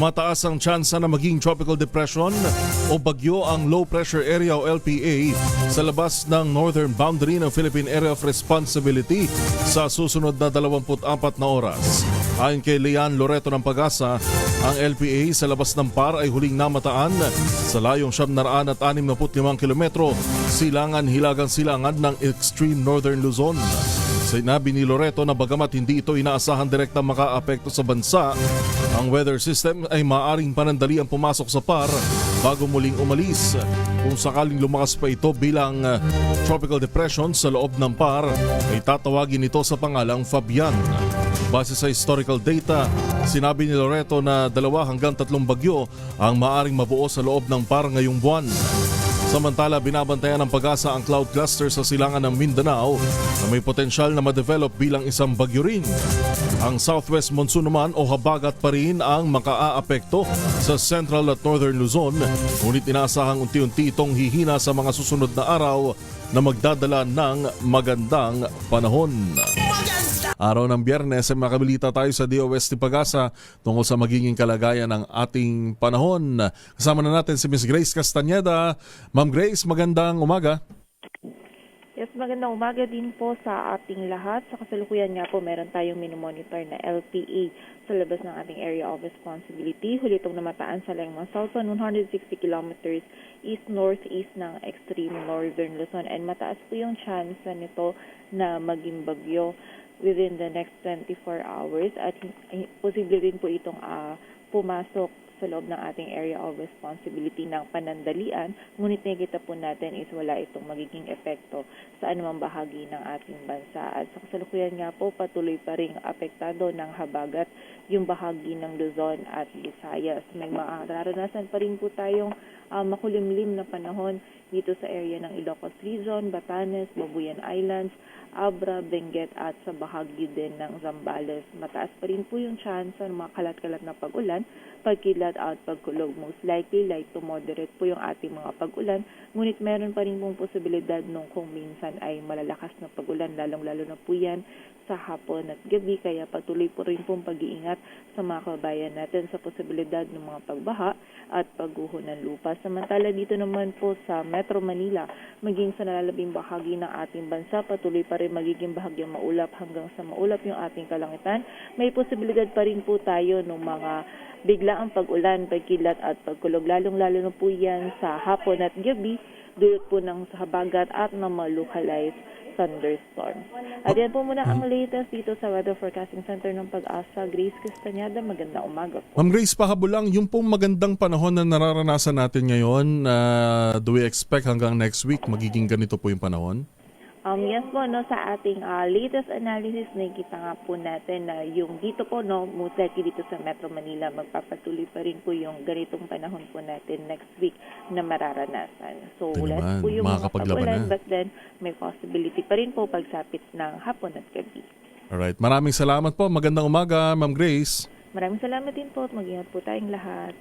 Mataas ang tsansa na maging tropical depression o bagyo ang low pressure area o LPA sa labas ng northern boundary ng Philippine Area of Responsibility sa susunod na 24 na oras. Ayon kay Leanne Loreto ng Pag-asa, ang LPA sa labas ng PAR ay huling namataan sa layong 765 kilometro silangan hilagang silangan ng extreme northern Luzon. Sinabi ni Loreto na bagamat hindi ito inaasahan direktang makaapekto sa bansa, ang weather system ay maaaring panandali ang pumasok sa PAR bago muling umalis. Kung sakaling lumakas pa ito bilang tropical depression sa loob ng PAR, ay tatawagin ito sa pangalang Fabian. Base sa historical data, sinabi ni Loreto na 2 hanggang 3 bagyo ang maaaring mabuo sa loob ng PAR ngayong buwan. Samantala, binabantayan ng Pag-asa ang cloud cluster sa silangan ng Mindanao na may potensyal na ma-develop bilang isang bagyo rin. Ang southwest monsoon naman o habagat pa rin ang makaaapekto sa central at northern Luzon, ngunit inaasahang unti-unti itong hihina sa mga susunod na araw na magdadala ng magandang panahon. Araw ng Biyernes ay makabalita tayo sa DOST Pag-asa tungkol sa magiging kalagayan ng ating panahon. Kasama na natin si Ms. Grace Castañeda. Ma'am Grace, magandang umaga. Yes, magandang umaga din po sa ating lahat. Sa kasalukuyan nga po, meron tayong minomonitor na LPA sa labas ng ating area of responsibility. Huli itong namataan sa layong mga southbound 160 kilometers east-northeast ng extreme northern Luzon. And mataas po yung chance nito na maging bagyo within the next 24 hours. At posible rin po itong pumasok sa loob ng ating area of responsibility ng panandalian, ngunit nakikita po natin is wala itong magiging epekto sa anumang bahagi ng ating bansa. At sa kasalukuyan nga po, patuloy pa rin apektado ng habagat yung bahagi ng Luzon at Visayas. May mararanasan pa rin po tayong makulimlim na panahon dito sa area ng Ilocos Region, Batanes, Babuyan Islands, Abra, Benguet at sa bahagi din ng Zambales. Mataas pa rin po yung chance ng mga kalat-kalat na pag-ulan, pagkilat at pagkulog. Most likely, light to moderate po yung ating mga pag-ulan, ngunit meron pa rin pong posibilidad nung kung minsan ay malalakas na pag-ulan, lalong-lalo na po yan sa hapon at gabi, kaya patuloy po rin pong pag-iingat sa mga kabayan natin sa posibilidad ng mga pagbaha at pagguho ng lupa. Samantala dito naman po sa Metro Manila, maging sa nalalabing bahagi ng ating bansa, patuloy pa rin magiging bahagyang maulap hanggang sa maulap yung ating kalangitan. May posibilidad pa rin po tayo ng mga biglaang pag-ulan, pagkilat at pagkulog, lalong-lalo na po yan sa hapon at gabi, dulot po ng habagat at ng mga localized thunderstorm. At yan po muna ang latest dito sa Weather Forecasting Center ng Pag-asa. Grace Castañeda, magandang umaga po. Ma'am Grace, pahabulang, yung pong magandang panahon na nararanasan natin ngayon, do we expect hanggang next week magiging ganito po yung panahon? Yes po, no, sa ating latest analysis, nakikita nga po natin na yung dito po, no, most likely dito sa Metro Manila, magpapatuloy pa rin po yung ganitong panahon po natin next week na mararanasan. So, less po yung mga pag-ulan, but then may possibility pa rin po pagsapit ng hapon at gabi. Alright, maraming salamat po. Magandang umaga, Ma'am Grace. Maraming salamat din po at mag-ingat po tayong lahat.